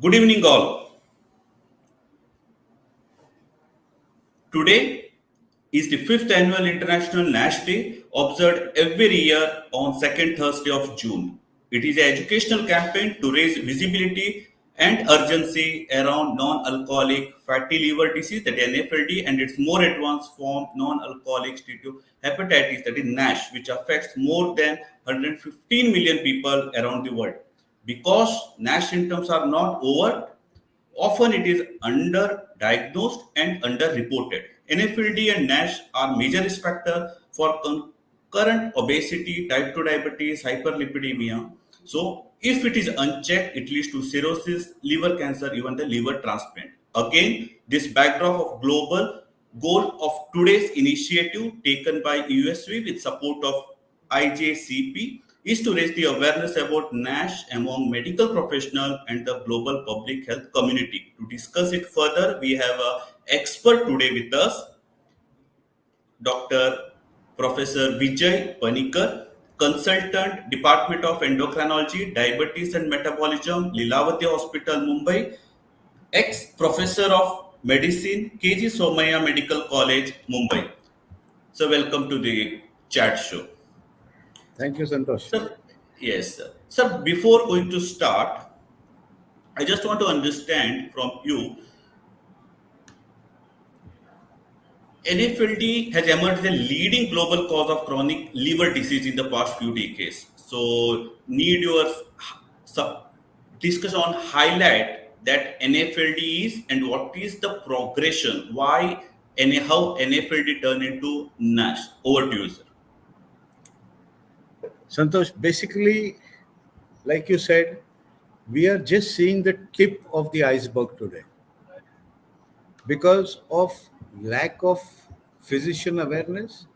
Good evening, all. Today is the fifth annual International Nash Day, observed every year on second Thursday of June. It is an educational campaign to raise visibility and urgency around non-alcoholic fatty liver disease, that is NAFLD, and its more advanced form, non-alcoholic steatohepatitis, that is NASH, which affects more than 115 million people around the world. Because NASH symptoms are not overt, often it is underdiagnosed and underreported. NAFLD and NASH are major risk factors for concurrent obesity, type 2 diabetes, hyperlipidemia. So, if it is unchecked, it leads to cirrhosis, liver cancer, even the liver transplant. Again, this backdrop of global goal of today's initiative taken by USV with support of IJCP is to raise the awareness about NASH among medical professionals and the global public health community. To discuss it further, we have an expert today with us, Dr. Professor Vijay Panikar, Consultant, Department of Endocrinology, Diabetes and Metabolism, Lilavati Hospital, Mumbai, ex-Professor of Medicine, KG Somaya Medical College, Mumbai. So welcome to the chat show. Thank you, Santosh. Sir, yes, sir. Sir, before going to start, I just want to understand from you, NAFLD has emerged as a leading global cause of chronic liver disease in the past few decades. So, need your discuss on highlight that NAFLD is and what is the progression, why and how NAFLD turned into NASH. Over to you, sir. Santosh, basically, like you said, we are just seeing the tip of the iceberg today because of lack of physician awareness,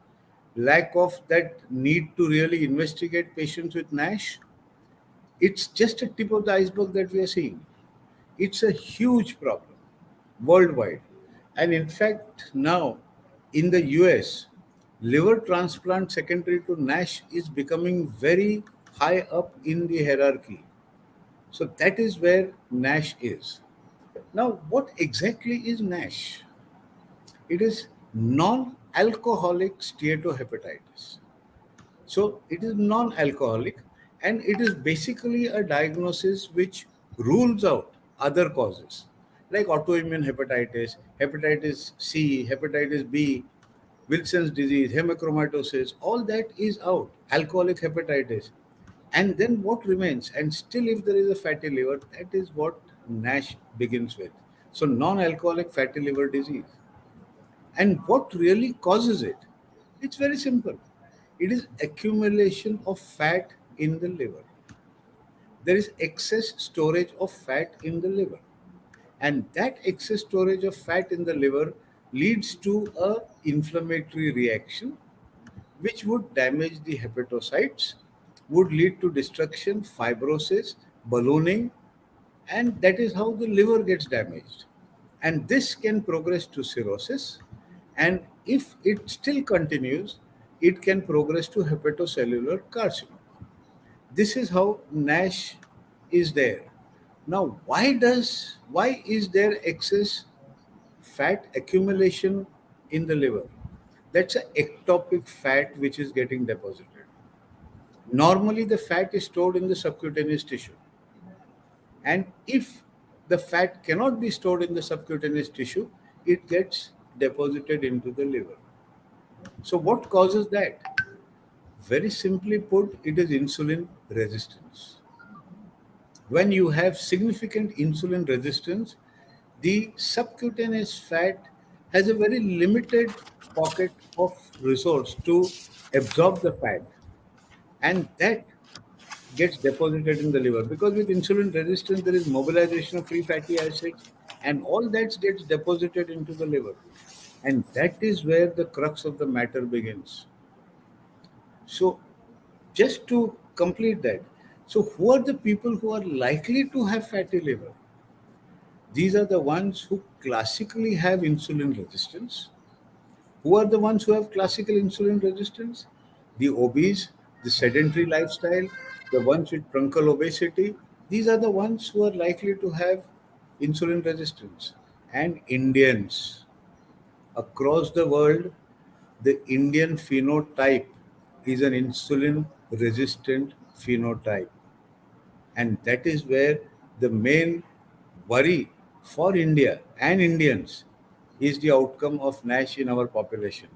lack of that need to really investigate patients with NASH. It's just a tip of the iceberg that we are seeing. It's a huge problem worldwide. And in fact, now in the US, liver transplant secondary to NASH is becoming very high up in the hierarchy. So that is where NASH is. Now, what exactly is NASH? It is non alcoholic steatohepatitis. So it is non alcoholic and it is basically a diagnosis which rules out other causes like autoimmune hepatitis, hepatitis C, hepatitis B, Wilson's disease, hemochromatosis, all that is out, alcoholic hepatitis. And then what remains? And still, if there is a fatty liver, that is what NASH begins with. So, non alcoholic fatty liver disease. And what really causes it? It's very simple. It is accumulation of fat in the liver. There is excess storage of fat in the liver. And that excess storage of fat in the liver leads to a inflammatory reaction which would damage the hepatocytes, would lead to destruction, fibrosis, ballooning, and that is how the liver gets damaged. And this can progress to cirrhosis, and if it still continues, it can progress to hepatocellular carcinoma. This is how NASH is there. Now, why is there excess fat accumulation in the liver? That's an ectopic fat which is getting deposited. Normally, the fat is stored in the subcutaneous tissue. And if the fat cannot be stored in the subcutaneous tissue, it gets deposited into the liver. So, what causes that? Very simply put, it is insulin resistance. When you have significant insulin resistance, the subcutaneous fat has a very limited pocket of resource to absorb the fat, and that gets deposited in the liver because with insulin resistance there is mobilization of free fatty acids and all that gets deposited into the liver, and that is where the crux of the matter begins. So just to complete that, so who are the people who are likely to have fatty liver? These are the ones who classically have insulin resistance. Who are the ones who have classical insulin resistance? The obese, the sedentary lifestyle, the ones with truncal obesity, These are the ones who are likely to have insulin resistance. And Indians across the world, the Indian phenotype is an insulin resistant phenotype. And that is where the main worry for India and Indians is the outcome of NASH in our population.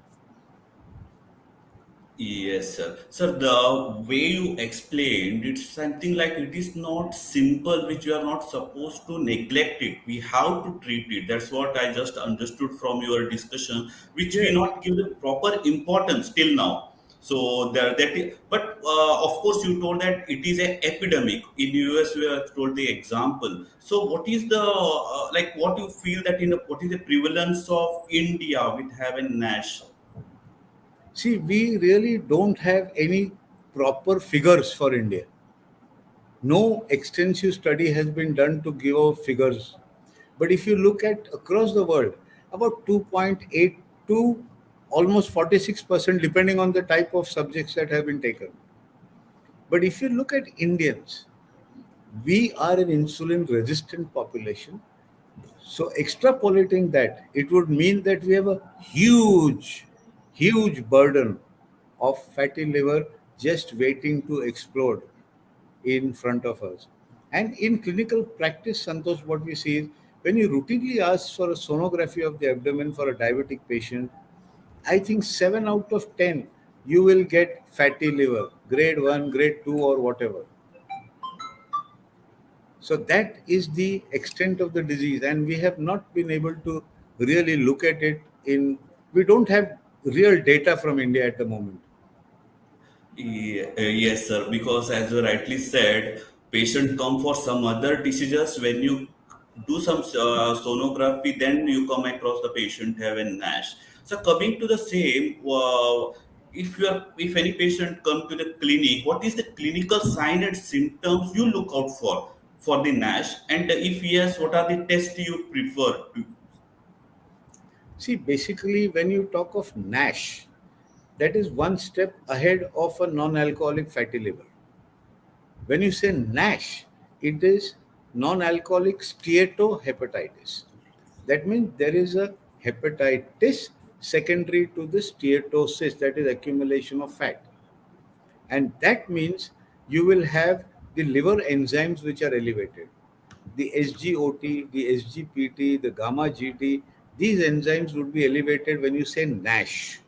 Yes, sir. Sir, the way you explained, it's something like it is not simple, which you are not supposed to neglect it. We have to treat it. That's what I just understood from your discussion, which we Yes. not give the proper importance till now. So there, that is, but of course, you told that it is a epidemic. In US, we have told the example. So what is the like? What you feel that what is the prevalence of India with having NASH? See, we really don't have any proper figures for India. No extensive study has been done to give out figures. But if you look at across the world, about 2.8 to almost 46%, depending on the type of subjects that have been taken. But if you look at Indians, we are an insulin resistant population. So, extrapolating that, it would mean that we have a huge burden of fatty liver just waiting to explode in front of us. And in clinical practice, Santosh, what we see is when you routinely ask for a sonography of the abdomen for a diabetic patient, I think 7 out of 10 you will get fatty liver, grade 1, grade 2, or whatever. So that is the extent of the disease, and we have not been able to really look at it in. We don't have real data from India at the moment. Yes, sir. Because as you rightly said, patient come for some other diseases. When you do some sonography, then you come across the patient having NASH. So coming to the same, if any patient come to the clinic, what is the clinical sign and symptoms you look out for the NASH? And if yes, what are the tests you prefer? See, basically, when you talk of NASH, that is one step ahead of a non-alcoholic fatty liver. When you say NASH, it is non-alcoholic steatohepatitis. That means there is a hepatitis secondary to the steatosis, that is accumulation of fat. And that means you will have the liver enzymes which are elevated. The SGOT, the SGPT, the gamma GT, these enzymes would be elevated when you say NASH.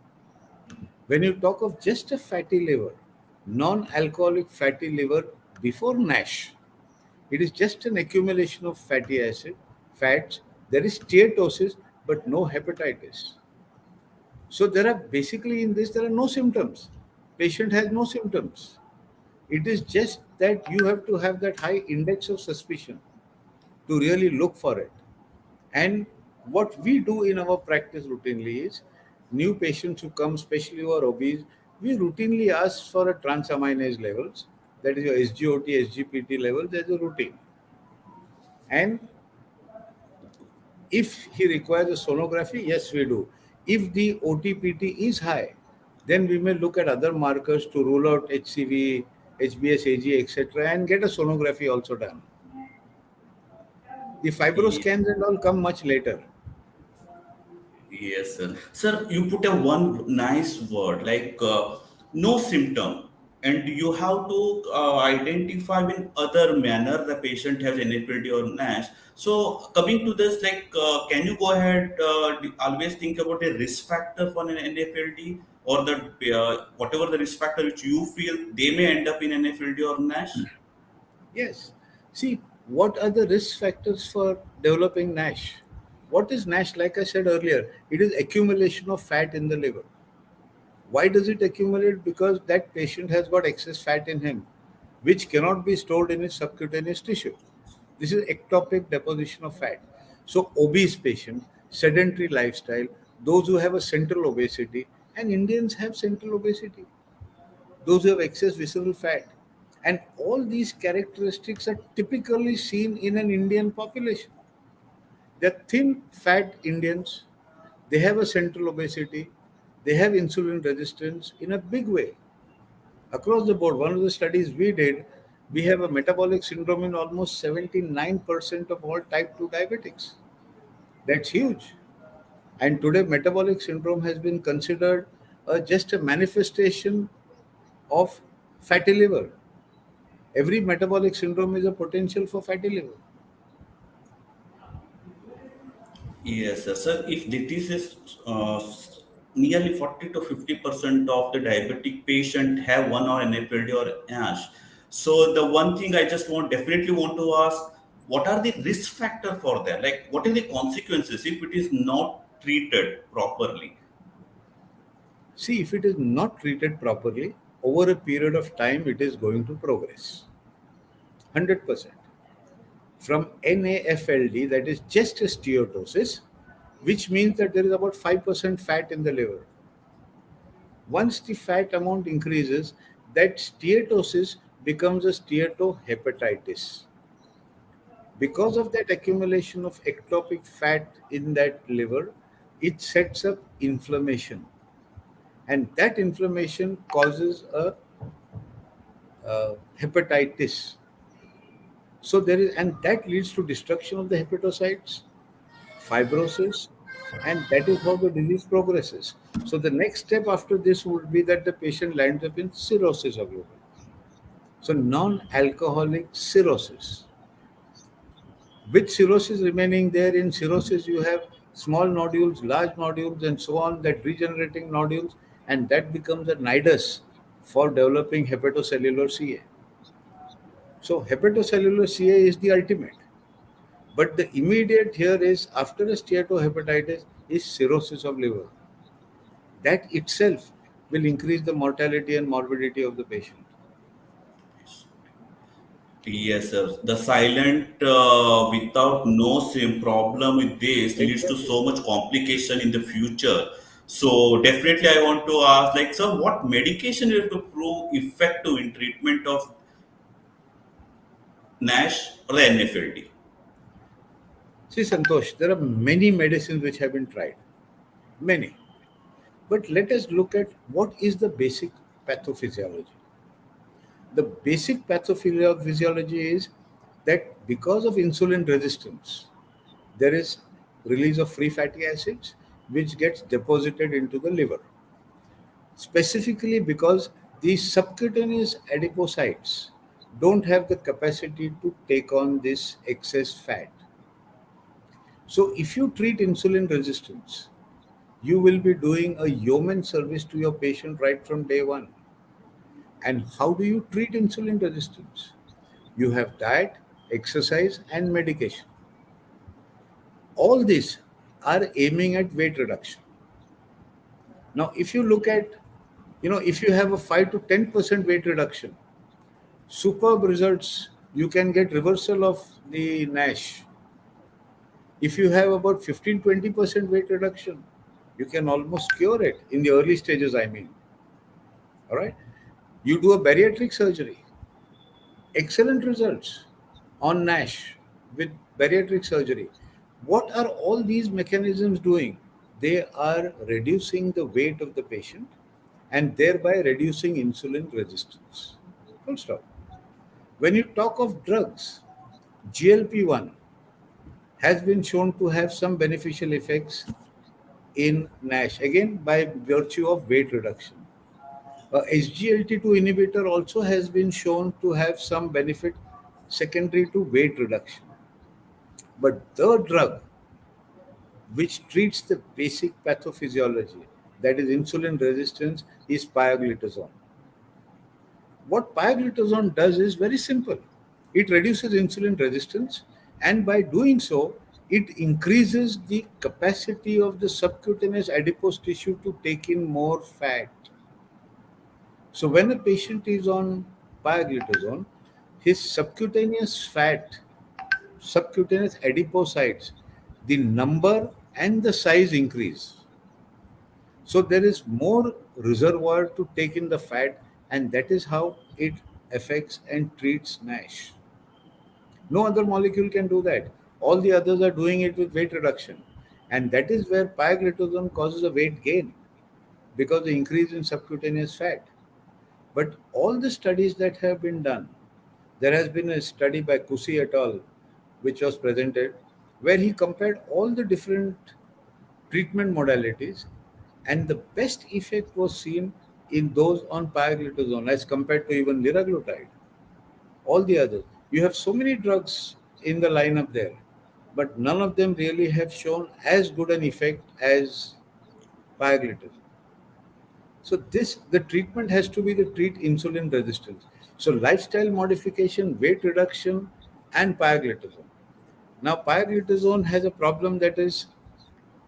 When you talk of just a fatty liver, non alcoholic fatty liver before NASH, it is just an accumulation of fatty acid, fats. There is steatosis, but no hepatitis. So there are basically in this there are no symptoms. Patient has no symptoms. It is just that you have to have that high index of suspicion to really look for it. And what we do in our practice routinely is new patients who come, especially who are obese, we routinely ask for a transaminase levels, that is your SGOT, SGPT levels as a routine. And if he requires a sonography, yes, we do. If the OTPT is high, then we may look at other markers to rule out HCV, HBS, AG, etc., and get a sonography also done. The fibroscans and all come much later. Yes, sir. Sir, you put a one nice word like no symptom, and you have to identify in other manner the patient has NFLD or NASH. So, coming to this, like, can you go ahead? Always think about a risk factor for an NFLD or the whatever the risk factor which you feel they may end up in NFLD or NASH. Yes. See, what are the risk factors for developing NASH? What is NASH? Like I said earlier, it is accumulation of fat in the liver. Why does it accumulate? Because that patient has got excess fat in him, which cannot be stored in his subcutaneous tissue. This is ectopic deposition of fat. So, obese patient, sedentary lifestyle, those who have a central obesity, and Indians have central obesity, those who have excess visceral fat. And all these characteristics are typically seen in an Indian population. They're thin, fat Indians, they have a central obesity, they have insulin resistance in a big way across the board. One of the studies we did, We have a metabolic syndrome in almost 79% of all type 2 diabetics. That's huge. And today, metabolic syndrome has been considered just a manifestation of fatty liver. Every metabolic syndrome is a potential for fatty liver. Yes, sir. Sir, if this is nearly 40 to 50% of the diabetic patient have one or NFLD or ASH. So the one thing I just definitely want to ask, what are the risk factor for that? Like, what are the consequences if it is not treated properly? See, if it is not treated properly, over a period of time, it is going to progress. 100%. From NAFLD, that is just a steatosis, which means that there is about 5% fat in the liver. Once the fat amount increases, that steatosis becomes a steatohepatitis. Because of that accumulation of ectopic fat in that liver, it sets up inflammation. And that inflammation causes a hepatitis. So there is, and that leads to destruction of the hepatocytes, fibrosis, and that is how the disease progresses. So the next step after this would be that the patient lands up in cirrhosis of liver. So non-alcoholic cirrhosis. With cirrhosis remaining there, in cirrhosis you have small nodules, large nodules, and so on, that regenerating nodules, and that becomes a nidus for developing hepatocellular CA. So hepatocellular CA is the ultimate. But the immediate here is after a steatohepatitis is cirrhosis of liver. That itself will increase the mortality and morbidity of the patient. Yes, sir. The silent without no same problem with this leads to Exactly. so much complication in the future. So definitely, I want to ask, like, sir, what medication is to prove effective in treatment of NASH or the NFLD? See, Santosh, there are many medicines which have been tried. Many. But let us look at what is the basic pathophysiology. The basic pathophysiology is that because of insulin resistance, there is release of free fatty acids which gets deposited into the liver. Specifically because these subcutaneous adipocytes don't have the capacity to take on this excess fat. So if you treat insulin resistance, you will be doing a yeoman service to your patient right from day one. And how do you treat insulin resistance? You have diet, exercise, and medication. All these are aiming at weight reduction. Now, if you look at, if you have a 5 to 10% weight reduction, superb results, you can get reversal of the Nash. If you have about 15-20% weight reduction, you can almost cure it in the early stages, I mean. All right. You do a bariatric surgery, excellent results on Nash with bariatric surgery. What are all these mechanisms doing? They are reducing the weight of the patient and thereby reducing insulin resistance. Full stop. When you talk of drugs, GLP-1 has been shown to have some beneficial effects in Nash, again by virtue of weight reduction. SGLT2 inhibitor also has been shown to have some benefit secondary to weight reduction. But the drug which treats the basic pathophysiology, that is insulin resistance, is pioglitazone. What pioglitazone does is very simple. It reduces insulin resistance, and by doing so, it increases the capacity of the subcutaneous adipose tissue to take in more fat. So when a patient is on pioglitazone, his subcutaneous adipocytes, the number and the size increase. So there is more reservoir to take in the fat, and that is how it affects and treats NASH. No other molecule can do that. All the others are doing it with weight reduction. And that is where pioglitazone causes a weight gain because the increase in subcutaneous fat. But all the studies that have been done There has been a study by Kusi et al., which was presented, where he compared all the different treatment modalities, and the best effect was seen in those on pioglitazone as compared to even liraglutide. All the others, you have so many drugs in the lineup there, but none of them really have shown as good an effect as pioglitazone. So this the treatment has to be to treat insulin resistance. So lifestyle modification, weight reduction, and pioglitazone. Now pioglitazone has a problem that is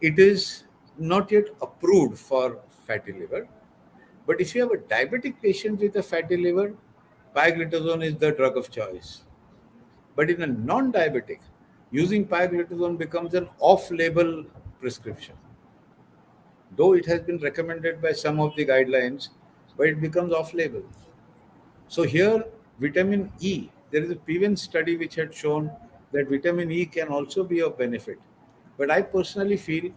it is not yet approved for fatty liver. But if you have a diabetic patient with a fatty liver, pioglitazone is the drug of choice. But in a non-diabetic, using pioglitazone becomes an off-label prescription. Though it has been recommended by some of the guidelines, but it becomes off-label. So here, vitamin E, there is a previous study which had shown that vitamin E can also be of benefit. But I personally feel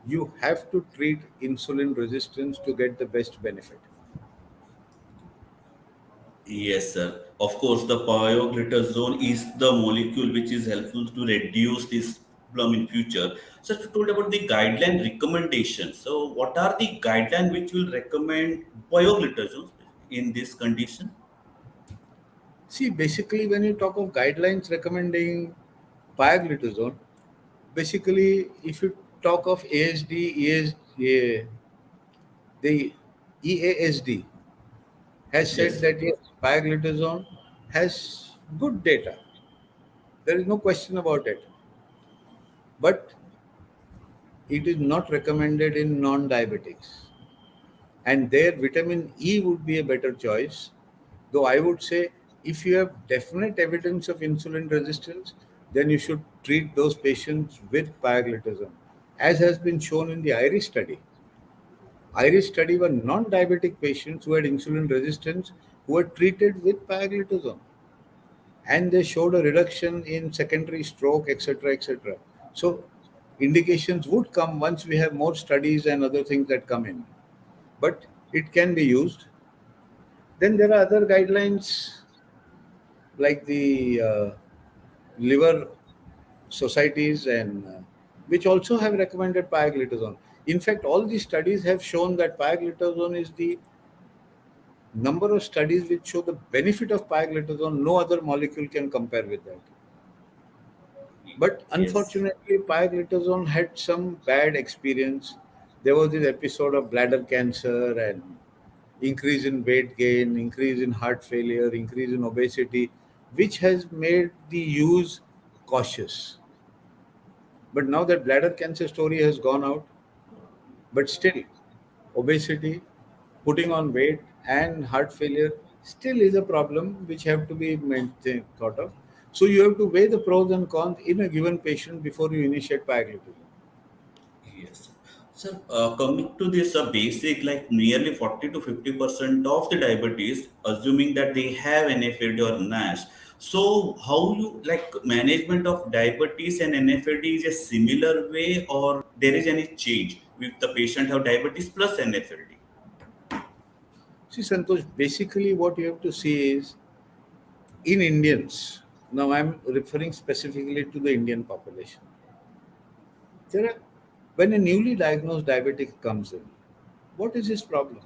you have to treat insulin resistance to get the best benefit. Yes, sir. Of course, the pioglitazone is the molecule which is helpful to reduce this problem in future. So, you told about the guideline recommendations. So, what are the guideline which will recommend pioglitazone in this condition? See, basically, when you talk of guidelines recommending pioglitazone, basically, if you talk of ASD, the EASD has said Yes. that yes, pioglitazone has good data. There is no question about it. But it is not recommended in non-diabetics. And there, vitamin E would be a better choice. Though I would say if you have definite evidence of insulin resistance, then you should treat those patients with pioglitazone, as has been shown in the IRIS study. IRIS study were non-diabetic patients who had insulin resistance who were treated with pioglitazone, and they showed a reduction in secondary stroke, etc., etc. So indications would come once we have more studies and other things that come in, but it can be used. Then there are other guidelines like the liver societies and which also have recommended pioglitazone. In fact, all these studies have shown that pioglitazone is the number of studies which show the benefit of pioglitazone. No other molecule can compare with that. But Yes. unfortunately, pioglitazone had some bad experience. There was this episode of bladder cancer and increase in weight gain, increase in heart failure, increase in obesity, which has made the use cautious. But now that bladder cancer story has gone out, but still, obesity, putting on weight, and heart failure still is a problem which have to be maintained, thought of. So you have to weigh the pros and cons in a given patient before you initiate pioglitazone. Yes. So, coming to this basic, like nearly 40 to 50% of the diabetes, assuming that they have NFAD or NASH. So, how you like management of diabetes and NFAD is a similar way, or there is any change with the patient have diabetes plus NFAD? See, Santosh, basically what you have to see is in Indians, now I'm referring specifically to the Indian population. There are, when a newly diagnosed diabetic comes in, what is his problem?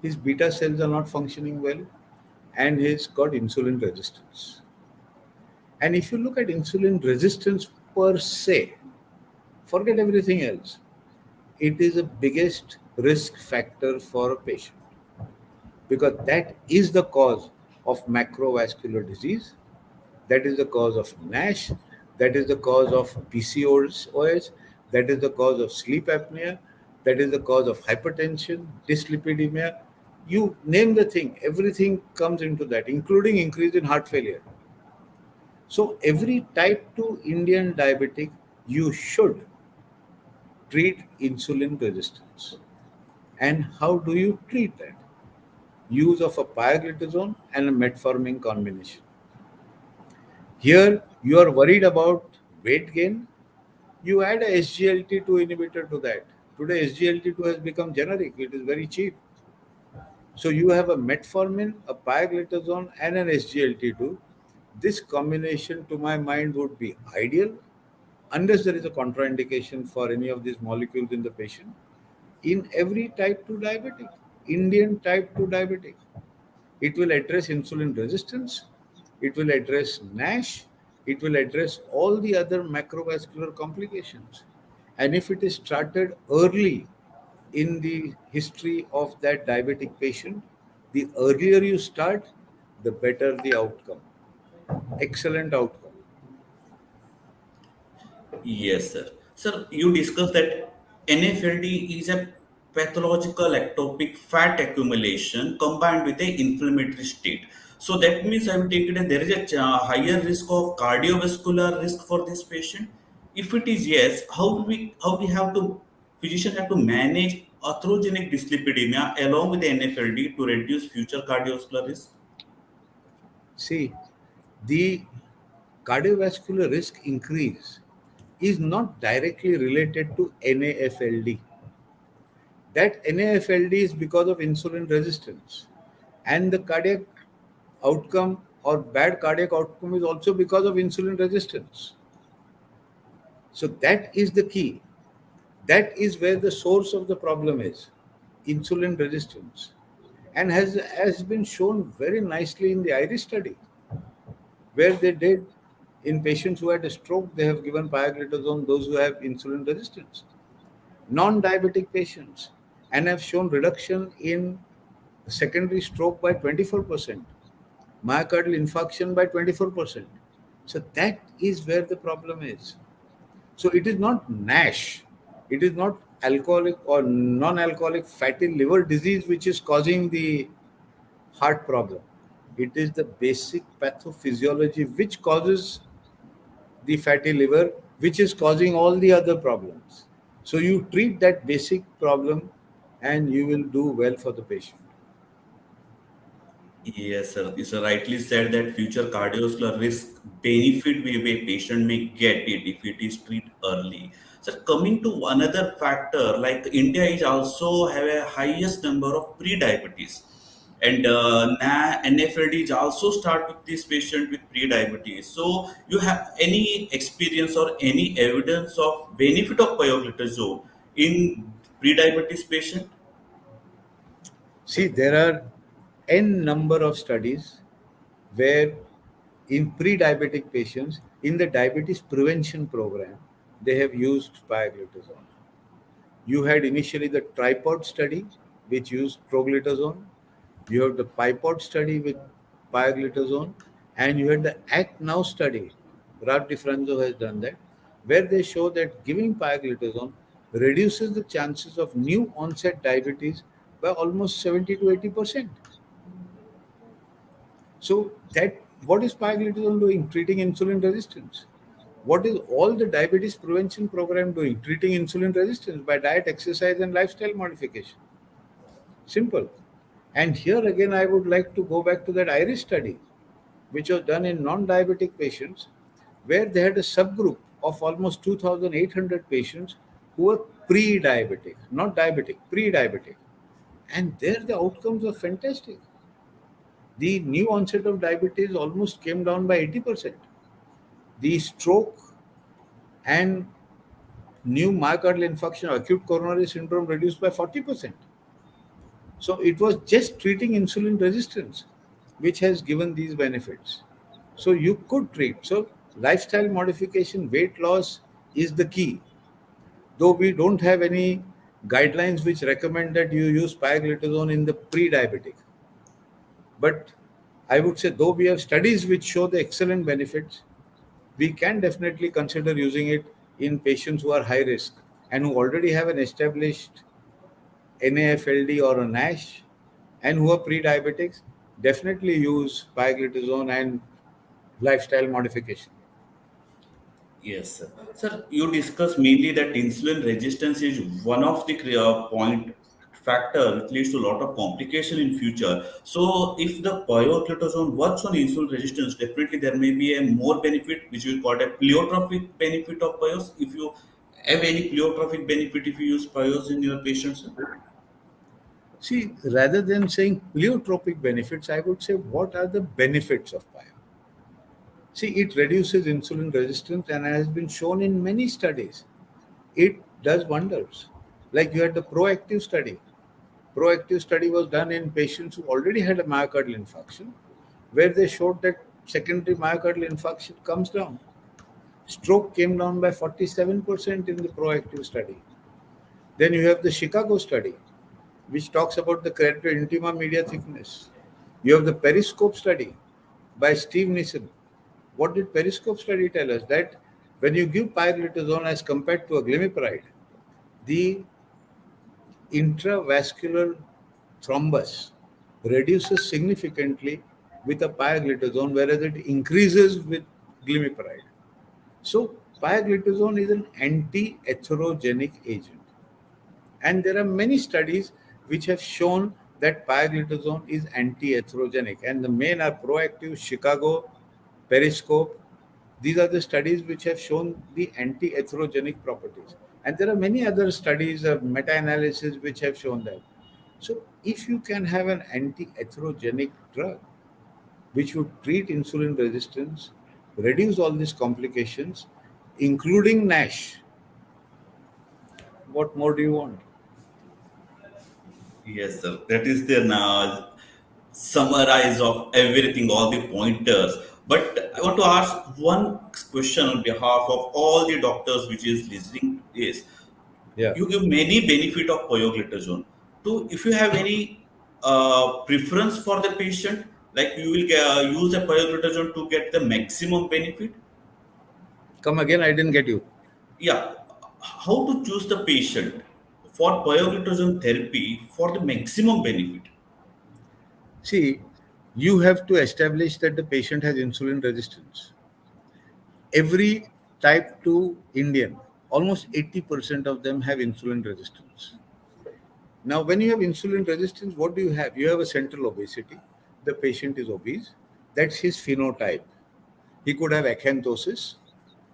His beta cells are not functioning well and he's got insulin resistance. And if you look at insulin resistance per se, forget everything else, it is the biggest risk factor for a patient because that is the cause of macrovascular disease, that is the cause of NASH, that is the cause of PCOS, that is the cause of sleep apnea, that is the cause of hypertension, dyslipidemia. You name the thing, everything comes into that, including increase in heart failure. So every type 2 Indian diabetic, you should treat insulin resistance. And how do you treat that? Use of a pioglitazone and a metformin combination. Here, you are worried about weight gain. You add a SGLT2 inhibitor to that. Today, SGLT2 has become generic. It is very cheap. So you have a metformin, a pioglitazone, and an SGLT2. This combination, to my mind, would be ideal unless there is a contraindication for any of these molecules in the patient in every type 2 diabetic, Indian type 2 diabetic. It will address insulin resistance, it will address Nash, it will address all the other macrovascular complications. And if it is started early in the history of that diabetic patient, the earlier you start, the better the outcome. Excellent outcome. Yes, sir. Sir, you discussed that NFLD is a pathological ectopic fat accumulation combined with a inflammatory state. So that means I will take it that there is a higher risk of cardiovascular risk for this patient. If it is yes, how we have to physician have to manage atherogenic dyslipidemia along with the NFLD to reduce future cardiovascular risk? See, the cardiovascular risk increase is not directly related to NAFLD. That NAFLD is because of insulin resistance. And the cardiac outcome or bad cardiac outcome is also because of insulin resistance. So that is the key. That is where the source of the problem is, insulin resistance. And has been shown very nicely in the IRIS study, where they did in patients who had a stroke, they have given pioglitazone, those who have insulin resistance, non-diabetic patients, and have shown reduction in secondary stroke by 24%, myocardial infarction by 24%. So that is where the problem is. So it is not NASH, it is not alcoholic or non-alcoholic fatty liver disease which is causing the heart problem. It is the basic pathophysiology which causes the fatty liver, which is causing all the other problems. So you treat that basic problem and you will do well for the patient. Yes, sir. You sir rightly said that future cardiovascular risk benefit we a patient may get it if it is treated early. So coming to another factor, like India is also have a highest number of pre-diabetes, and NFLD is also start with this patient with pre-diabetes. So you have any experience or any evidence of benefit of pioglitazone in pre-diabetes patient? See, there are n number of studies where in pre-diabetic patients in the diabetes prevention program they have used pioglitazone. You had initially the tripod study, which used proglitazone. You have the pipod study with pioglitazone, and you had the ACT Now study. Ralph DiFranzo has done that, where they show that giving pioglitazone reduces the chances of new onset diabetes by almost 70 to 80%. So that what is pioglitazone doing? Treating insulin resistance. What is all the diabetes prevention program doing? Treating insulin resistance by diet, exercise, and lifestyle modification. Simple. And here again, I would like to go back to that IRIS study, which was done in non-diabetic patients, where they had a subgroup of almost 2,800 patients who were pre-diabetic, not diabetic, pre-diabetic. And there the outcomes were fantastic. The new onset of diabetes almost came down by 80%. The stroke and new myocardial infarction, acute coronary syndrome reduced by 40%. So it was just treating insulin resistance which has given these benefits. So you could treat. So lifestyle modification, weight loss is the key. Though we don't have any guidelines which recommend that you use pioglitazone in the pre-diabetic. But I would say though we have studies which show the excellent benefits, we can definitely consider using it in patients who are high risk and who already have an established NAFLD or a NASH and who are pre-diabetics. Definitely use pioglitazone and lifestyle modification. Yes, sir. Sir, you discussed mainly that insulin resistance is one of the point factor which leads to a lot of complication in future. So, if the pioglitazone works on insulin resistance, definitely there may be a more benefit which we call a pleiotropic benefit of pios. If you have any pleiotropic benefit if you use pios in your patients, sir? See, rather than saying pleiotropic benefits, I would say what are the benefits of Pio? See, it reduces insulin resistance and has been shown in many studies. It does wonders. Like you had the proactive study. Proactive study was done in patients who already had a myocardial infarction, where they showed that secondary myocardial infarction comes down. Stroke came down by 47% in the proactive study. Then you have the Chicago study, which talks about the creatinine intima media thickness. You have the Periscope study by Steve Nissen. What did Periscope study tell us? That when you give pioglitazone as compared to a glimepiride, the intravascular thrombus reduces significantly with a pioglitazone, whereas it increases with glimepiride. So, pioglitazone is an anti-atherogenic agent. And there are many studies which have shown that pioglitazone is anti-atherogenic. And the main are proactive, Chicago, Periscope. These are the studies which have shown the anti-atherogenic properties. And there are many other studies of meta-analysis which have shown that. So if you can have an anti-atherogenic drug which would treat insulin resistance, reduce all these complications, including Nash, what more do you want? Yes, sir. That is the summarize of everything, all the pointers. But I want to ask one question on behalf of all the doctors which is listening to this. Yeah. You give many benefit of pioglitazone. So if you have any preference for the patient, like you will use a pioglitazone to get the maximum benefit. Come again, I didn't get you. Yeah, how to choose the patient for pioglitazone therapy for the maximum benefit? See, you have to establish that the patient has insulin resistance. Every type 2 Indian, almost 80% of them have insulin resistance. Now, when you have insulin resistance, what do you have? You have a central obesity. The patient is obese. That's his phenotype. He could have acanthosis.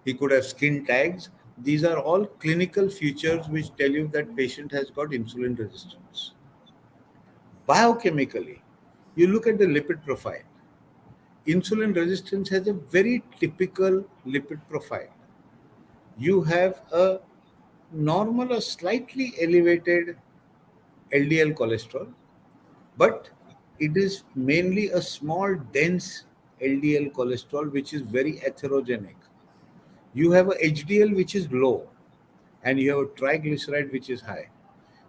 He could have skin tags. These are all clinical features which tell you that patient has got insulin resistance. Biochemically, you look at the lipid profile. Insulin resistance has a very typical lipid profile. You have a normal or slightly elevated LDL cholesterol, but it is mainly a small, dense LDL cholesterol which is very atherogenic. You have a HDL which is low, and you have a triglyceride which is high.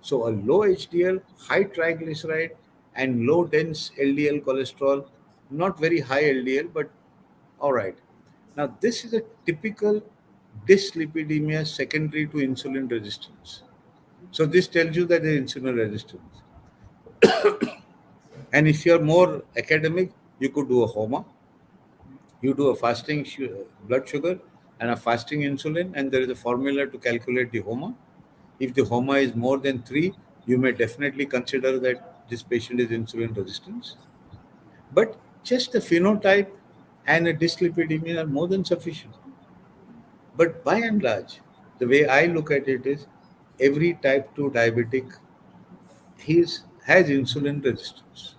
So, a low HDL, high triglyceride, and low dense LDL cholesterol, not very high LDL, but all right. Now, this is a typical dyslipidemia secondary to insulin resistance. So, this tells you that there is insulin resistance. And if you're more academic, you could do a HOMA. You do a fasting blood sugar and a fasting insulin, and there is a formula to calculate the HOMA. If the HOMA is more than 3, you may definitely consider that this patient is insulin resistant. But just the phenotype and a dyslipidemia are more than sufficient. But by and large, the way I look at it is every type 2 diabetic has insulin resistance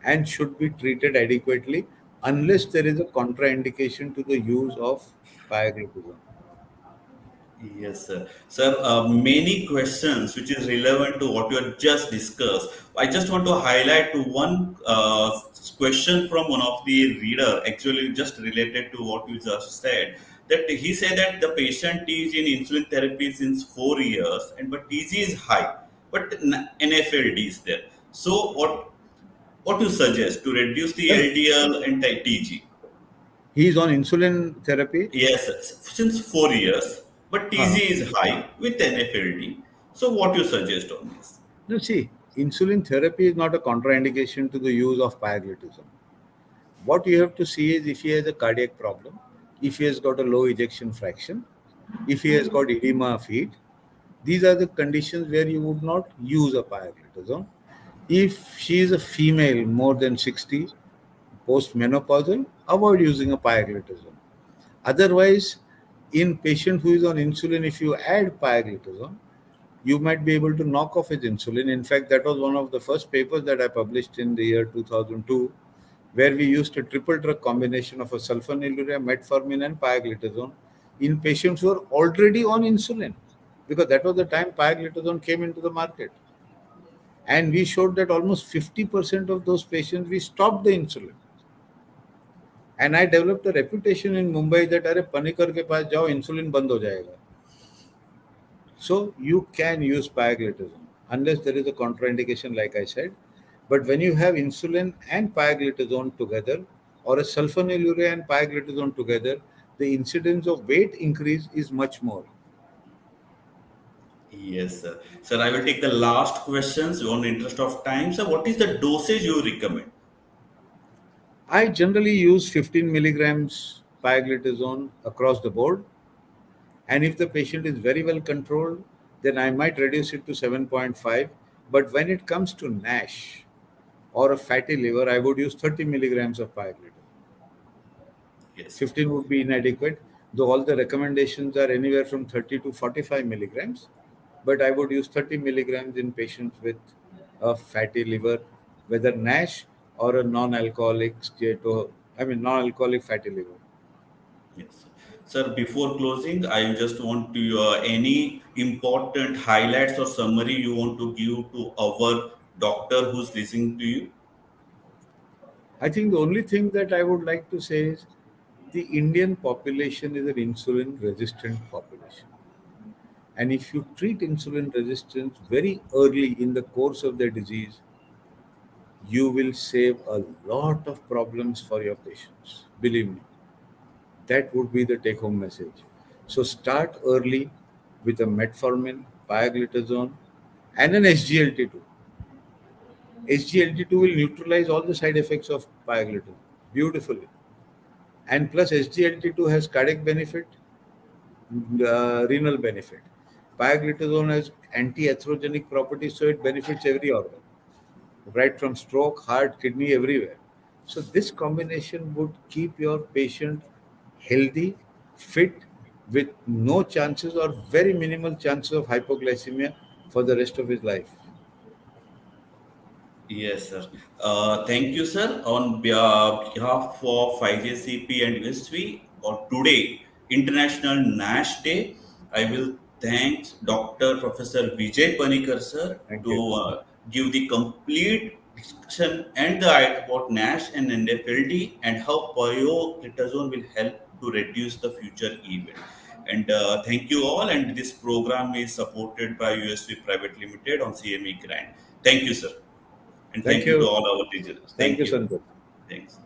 and should be treated adequately unless there is a contraindication to the use of pioglitazone. Yes, sir. Sir, many questions which is relevant to what you have just discussed. I just want to highlight to one question from one of the reader, actually just related to what you just said. That he said that the patient is in insulin therapy since 4 years, and but TG is high, but NFLD is there. So what you suggest to reduce the Well, LDL and TG? he is on insulin therapy. Yes, since 4 years, but TZ Huh. is high with NFLD. So, what you suggest on this? Now, see, insulin therapy is not a contraindication to the use of pioglitazone. What you have to see is if he has a cardiac problem, if he has got a low ejection fraction, if he has got edema of heat, these are the conditions where you would not use a pioglitazone. If she is a female more than 60, postmenopausal, avoid using a pioglitazone. Otherwise, in patient who is on insulin, if you add pioglitazone, you might be able to knock off his insulin. In fact, that was one of the first papers that I published in the year 2002, where we used a triple drug combination of a sulfonylurea, metformin, and pioglitazone in patients who are already on insulin, because that was the time pioglitazone came into the market. And we showed that almost 50% of those patients, we stopped the insulin. And I developed a reputation in Mumbai that अरे पनिकर के पास जाओ insulin बंद हो जाएगा. So you can use pioglitazone unless there is a contraindication, like I said. But when you have insulin and pioglitazone together, or a sulfonylurea and pioglitazone together, the incidence of weight increase is much more. Yes, sir. Sir, I will take the last questions on the interest of time. So, what is the dosage you recommend? I generally use 15 milligrams pioglitazone across the board. And if the patient is very well controlled, then I might reduce it to 7.5. But when it comes to Nash or a fatty liver, I would use 30 milligrams of pioglitazone. Yes. 15 would be inadequate, though all the recommendations are anywhere from 30 to 45 milligrams. But I would use 30 milligrams in patients with a fatty liver, whether Nash or a non-alcoholic non-alcoholic fatty liver. Yes. Sir, before closing, I just want to any important highlights or summary you want to give to our doctor who's listening to you? I think the only thing that I would like to say is the Indian population is an insulin resistant population. And if you treat insulin resistance very early in the course of their disease, you will save a lot of problems for your patients. Believe me, that would be the take home message. So start early with a metformin, pioglitazone, and an SGLT2. SGLT2 will neutralize all the side effects of pioglitazone beautifully. And plus, SGLT2 has cardiac benefit, renal benefit. Pioglitazone has anti-atherogenic properties, so it benefits every organ, right from stroke, heart, kidney, everywhere. So this combination would keep your patient healthy, fit, with no chances or very minimal chances of hypoglycemia for the rest of his life. Yes, sir. Thank you, sir. On behalf of IJCP and USV, or today, International NASH Day, I will thank Dr. Professor Vijay Panikar, sir, Thank to you. give the complete discussion and the idea about NASH and NFLD and how pioglitazone will help to reduce the future event. And thank you all. And this program is supported by USV Private Limited on CME grant. Thank you, sir. And Thank thank you to you. all our listeners. Thank Thank you, you. Sanjay. Thanks.